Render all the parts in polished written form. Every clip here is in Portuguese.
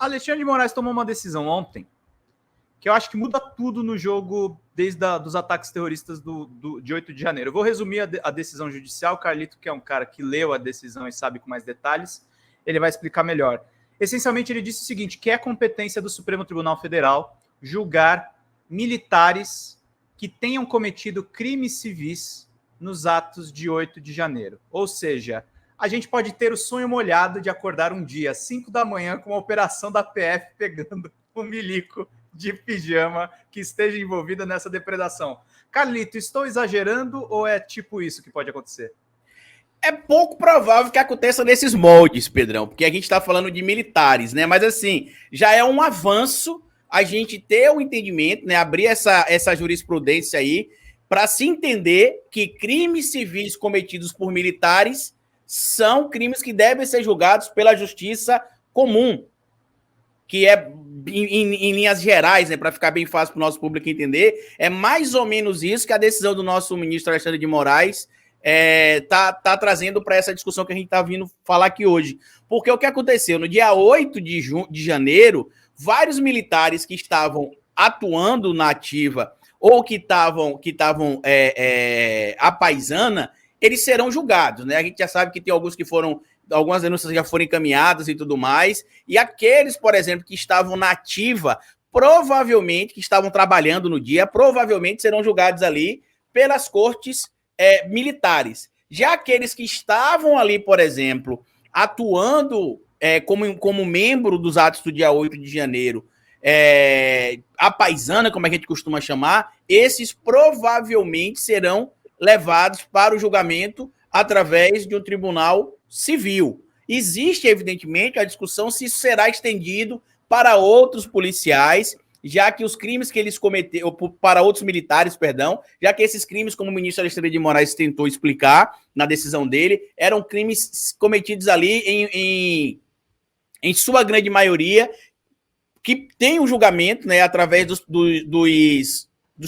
Alexandre de Moraes tomou uma decisão ontem que eu acho que muda tudo no jogo desde dos ataques terroristas de 8 de janeiro. Eu vou resumir a decisão judicial. O Carlito, que é um cara que leu a decisão e sabe com mais detalhes, ele vai explicar melhor. Essencialmente, ele disse o seguinte, que é competência do Supremo Tribunal Federal julgar militares que tenham cometido crimes civis nos atos de 8 de janeiro. Ou seja, a gente pode ter o sonho molhado de acordar um dia, às 5 da manhã, com uma operação da PF pegando um milico de pijama que esteja envolvida nessa depredação. Carlito, estou exagerando ou é tipo isso que pode acontecer? É pouco provável que aconteça nesses moldes, Pedrão, porque a gente está falando de militares, né? Mas assim, já é um avanço a gente ter um entendimento, né? Abrir essa jurisprudência aí para se entender que crimes civis cometidos por militares são crimes que devem ser julgados pela justiça comum, que é, em linhas gerais, né, para ficar bem fácil para o nosso público entender, é mais ou menos isso que a decisão do nosso ministro Alexandre de Moraes tá trazendo para essa discussão que a gente está vindo falar aqui hoje. Porque o que aconteceu? No dia 8 de janeiro, vários militares que estavam atuando na ativa ou que estavam à paisana, eles serão julgados, né? A gente já sabe que tem alguns que foram... Algumas denúncias já foram encaminhadas e tudo mais, e aqueles, por exemplo, que estavam na ativa, provavelmente, que estavam trabalhando no dia, provavelmente serão julgados ali pelas cortes militares. Já aqueles que estavam ali, por exemplo, atuando como membro dos atos do dia 8 de janeiro, a paisana, como a gente costuma chamar, esses provavelmente serão levados para o julgamento através de um tribunal civil. Existe, evidentemente, a discussão se isso será estendido para outros policiais, já que os crimes que eles cometeram, para outros militares, perdão, já que esses crimes, como o ministro Alexandre de Moraes tentou explicar na decisão dele, eram crimes cometidos ali em sua grande maioria, que tem um julgamento, né, através dos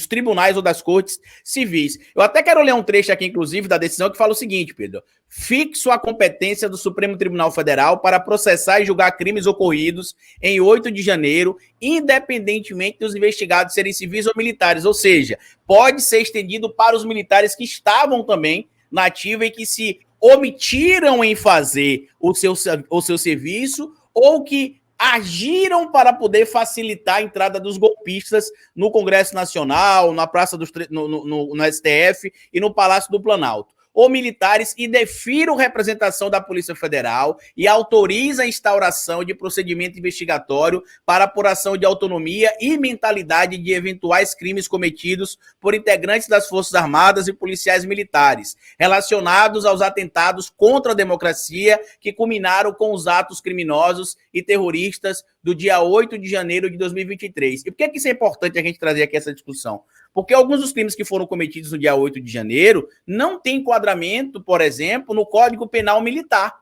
tribunais ou das cortes civis. Eu até quero ler um trecho aqui, inclusive, da decisão que fala o seguinte, Pedro. Fixo a competência do Supremo Tribunal Federal para processar e julgar crimes ocorridos em 8 de janeiro, independentemente dos investigados serem civis ou militares. Ou seja, pode ser estendido para os militares que estavam também na ativa e que se omitiram em fazer o seu serviço ou que agiram para poder facilitar a entrada dos golpistas no Congresso Nacional, na Praça no STF e no Palácio do Planalto. Ou militares e defiram representação da Polícia Federal e autoriza a instauração de procedimento investigatório para apuração de autonomia e mentalidade de eventuais crimes cometidos por integrantes das Forças Armadas e policiais militares, relacionados aos atentados contra a democracia que culminaram com os atos criminosos e terroristas do dia 8 de janeiro de 2023. E por que isso é importante a gente trazer aqui essa discussão? Porque alguns dos crimes que foram cometidos no dia 8 de janeiro não têm enquadramento, por exemplo, no Código Penal Militar.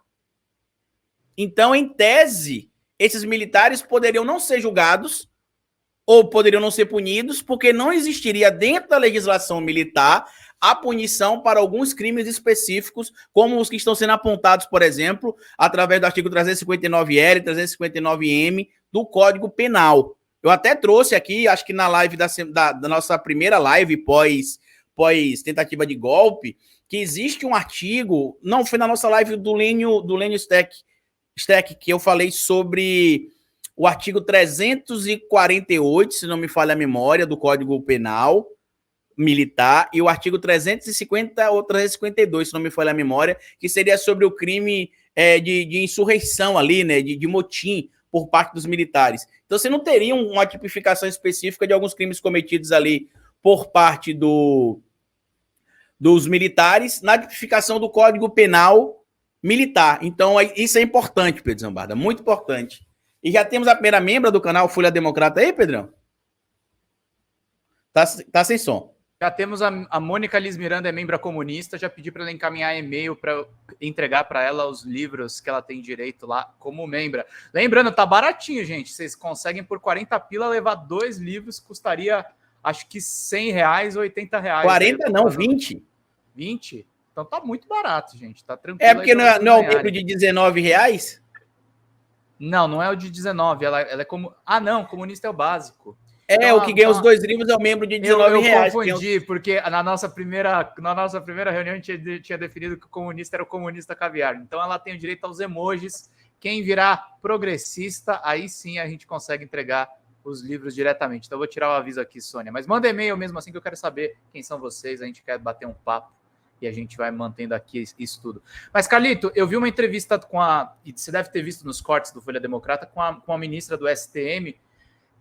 Então, em tese, esses militares poderiam não ser julgados ou poderiam não ser punidos, porque não existiria dentro da legislação militar a punição para alguns crimes específicos, como os que estão sendo apontados, por exemplo, através do artigo 359-L e 359-M do Código Penal. Eu até trouxe aqui, acho que na live da nossa primeira live pós tentativa de golpe, que existe um artigo, não, foi na nossa live do Lênio Steck, que eu falei sobre o artigo 348, se não me falha a memória, do Código Penal Militar, e o artigo 350 ou 352, se não me falha a memória, que seria sobre o crime de insurreição ali, né, de motim por parte dos militares. Então, você não teria uma tipificação específica de alguns crimes cometidos ali por parte dos militares na tipificação do Código Penal Militar. Então, isso é importante, Pedro Zambarda, muito importante. E já temos a primeira membra do canal Folha Democrata aí, Pedrão? Tá sem som. Já temos a Mônica Liz Miranda, é membra comunista, já pedi para ela encaminhar e-mail para entregar para ela os livros que ela tem direito lá como membra. Lembrando, tá baratinho, gente. Vocês conseguem por 40 pila levar 2 livros, custaria acho que R$100 ou R$80. 40 não, 20. 20? Então tá muito barato, gente. Tá tranquilo. É porque não é o livro de R$19? Não é o de 19. Ela é como. Ah, não, comunista é o básico. Então, o que ganha os 2 livros é o membro de R$19. Eu confundi, porque na nossa primeira reunião a gente tinha definido que o comunista era o comunista caviar. Então ela tem o direito aos emojis. Quem virar progressista, aí sim a gente consegue entregar os livros diretamente. Então eu vou tirar o aviso aqui, Sônia. Mas manda e-mail mesmo assim que eu quero saber quem são vocês. A gente quer bater um papo e a gente vai mantendo aqui isso tudo. Mas, Carlito, eu vi uma entrevista e você deve ter visto nos cortes do Folha Democrata, com a ministra do STM.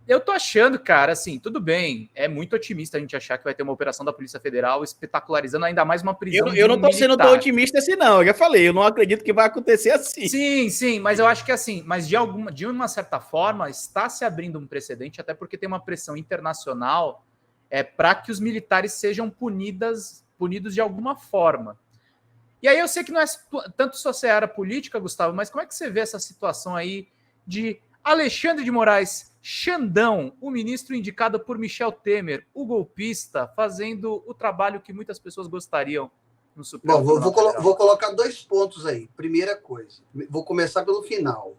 Eu tô achando, cara, assim, tudo bem, é muito otimista a gente achar que vai ter uma operação da Polícia Federal espetacularizando ainda mais uma prisão Eu não tô sendo tão otimista assim, não. Eu já falei, eu não acredito que vai acontecer assim. Sim, mas eu acho que assim, mas de uma certa forma está se abrindo um precedente, até porque tem uma pressão internacional para que os militares sejam punidos de alguma forma. E aí eu sei que não é tanto sua seara política, Gustavo, mas como é que você vê essa situação aí de Alexandre de Moraes Xandão, o ministro indicado por Michel Temer, o golpista, fazendo o trabalho que muitas pessoas gostariam no Supremo Tribunal Federal? Vou colocar 2 pontos aí. Primeira coisa, vou começar pelo final.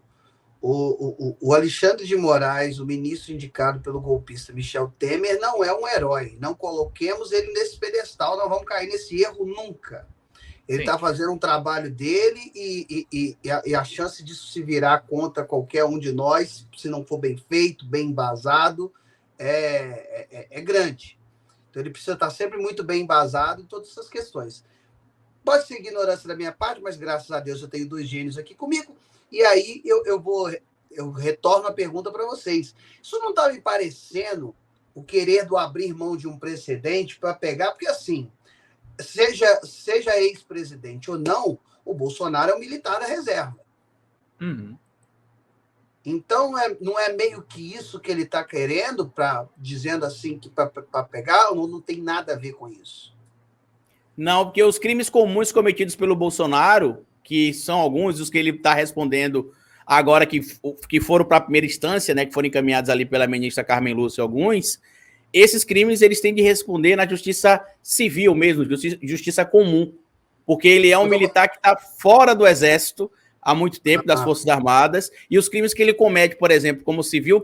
O Alexandre de Moraes, o ministro indicado pelo golpista Michel Temer, não é um herói. Não coloquemos ele nesse pedestal, não vamos cair nesse erro nunca. Ele está fazendo um trabalho dele e a chance disso se virar contra qualquer um de nós, se não for bem feito, bem embasado, é grande. Então, ele precisa estar sempre muito bem embasado em todas essas questões. Pode ser ignorância da minha parte, mas graças a Deus eu tenho 2 gênios aqui comigo. E aí eu retorno a pergunta para vocês. Isso não está me parecendo o querer do abrir mão de um precedente para pegar, porque assim, seja ex-presidente ou não, o Bolsonaro é um militar da reserva. Uhum. Então, não é meio que isso que ele está querendo, dizendo assim que para pegar, ou não tem nada a ver com isso? Não, porque os crimes comuns cometidos pelo Bolsonaro, que são alguns dos que ele está respondendo agora que foram para a primeira instância, né, que foram encaminhados ali pela ministra Carmen Lúcia, alguns, esses crimes eles têm de responder na justiça civil mesmo, justiça comum, porque ele é um militar que está fora do exército há muito tempo, das Forças Armadas, e os crimes que ele comete, por exemplo, como civil,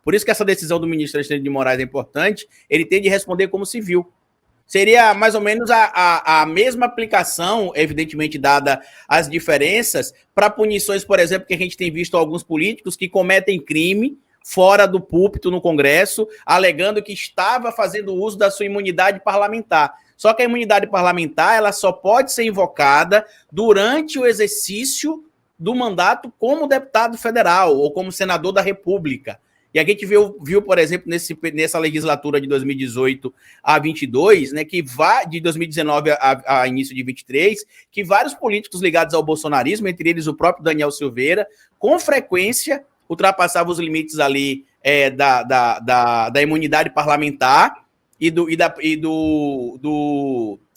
por isso que essa decisão do ministro Alexandre de Moraes é importante, ele tem de responder como civil. Seria mais ou menos a mesma aplicação, evidentemente, dada as diferenças, para punições, por exemplo, que a gente tem visto alguns políticos que cometem crime fora do púlpito no Congresso, alegando que estava fazendo uso da sua imunidade parlamentar. Só que a imunidade parlamentar ela só pode ser invocada durante o exercício do mandato como deputado federal ou como senador da República. E a gente viu, por exemplo, nessa legislatura de 2018 a 22, né, que de 2019 a início de 23, que vários políticos ligados ao bolsonarismo, entre eles o próprio Daniel Silveira, com frequência ultrapassavam os limites ali da imunidade parlamentar e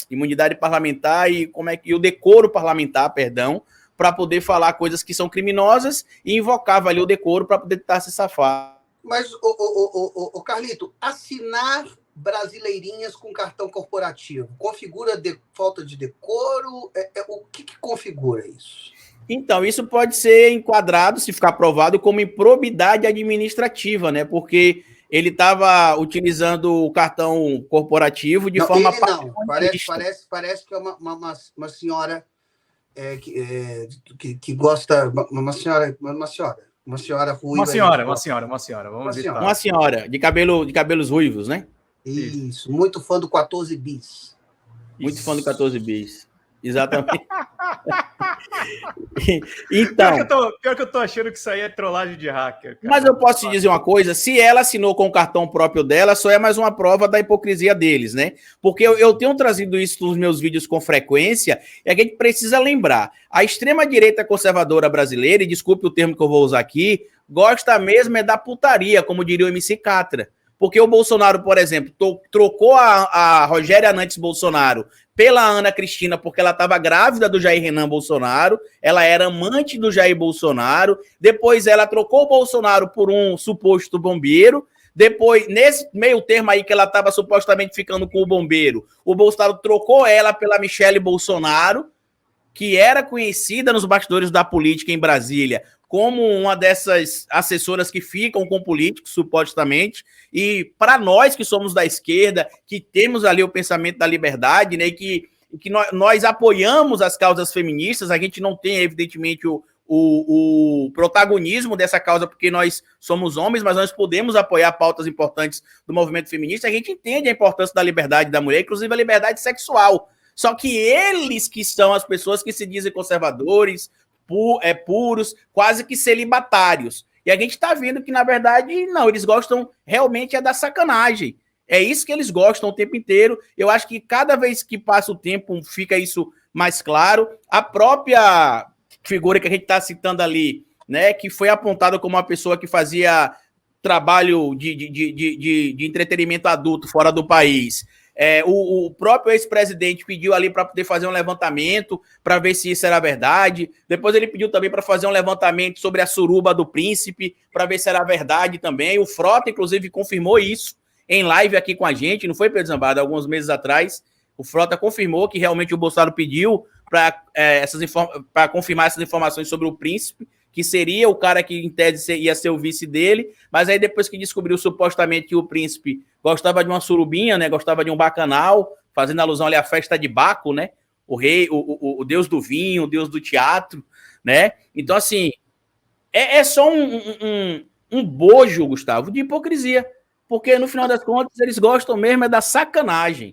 imunidade parlamentar e o decoro parlamentar, perdão, para poder falar coisas que são criminosas e invocava ali o decoro para poder tentar se safar. Mas, Carlito, assinar brasileirinhas com cartão corporativo configura falta de decoro? O que configura isso? Então, isso pode ser enquadrado, se ficar aprovado, como improbidade administrativa, né? Porque ele estava utilizando o cartão corporativo de forma... Não, parece que é uma senhora que gosta... Uma senhora ruiva. Uma senhora. Vamos ver. Uma senhora, de cabelos ruivos, né? Isso, muito fã do 14 bis. Muito fã do 14 bis. Exatamente. Então, pior que eu tô achando que isso aí é trollagem de hacker. Cara. Mas eu posso te dizer uma coisa, se ela assinou com o cartão próprio dela, só é mais uma prova da hipocrisia deles, né? Porque eu tenho trazido isso nos meus vídeos com frequência, e a gente precisa lembrar, a extrema-direita conservadora brasileira, e desculpe o termo que eu vou usar aqui, gosta mesmo é da putaria, como diria o MC Catra. Porque o Bolsonaro, por exemplo, trocou a Rogéria Nantes Bolsonaro pela Ana Cristina, porque ela estava grávida do Jair Renan Bolsonaro, ela era amante do Jair Bolsonaro, depois ela trocou o Bolsonaro por um suposto bombeiro, depois, nesse meio termo aí que ela estava supostamente ficando com o bombeiro, o Bolsonaro trocou ela pela Michele Bolsonaro, que era conhecida nos bastidores da política em Brasília como uma dessas assessoras que ficam com políticos, supostamente, e para nós que somos da esquerda, que temos ali o pensamento da liberdade, né, e que nós apoiamos as causas feministas, a gente não tem, evidentemente, o protagonismo dessa causa, porque nós somos homens, mas nós podemos apoiar pautas importantes do movimento feminista, a gente entende a importância da liberdade da mulher, inclusive a liberdade sexual. Só que eles que são as pessoas que se dizem conservadores, puros, quase que celibatários. E a gente está vendo que, na verdade, não, eles gostam realmente da sacanagem. É isso que eles gostam o tempo inteiro. Eu acho que cada vez que passa o tempo fica isso mais claro. A própria figura que a gente está citando ali, né, que foi apontada como uma pessoa que fazia trabalho de entretenimento adulto fora do país. O próprio ex-presidente pediu ali para poder fazer um levantamento para ver se isso era verdade. Depois ele pediu também para fazer um levantamento sobre a suruba do príncipe, para ver se era verdade também. O Frota, inclusive, confirmou isso em live aqui com a gente, não foi, Pedro Zambada, alguns meses atrás. O Frota confirmou que realmente o Bolsonaro pediu para confirmar essas informações sobre o príncipe, que seria o cara que, em tese, ia ser o vice dele, mas aí depois que descobriu supostamente que o príncipe gostava de uma surubinha, né, gostava de um bacanal, fazendo alusão ali à festa de Baco, né, o rei, o deus do vinho, o deus do teatro, né, então assim, é só um bojo, Gustavo, de hipocrisia, porque no final das contas eles gostam mesmo da sacanagem,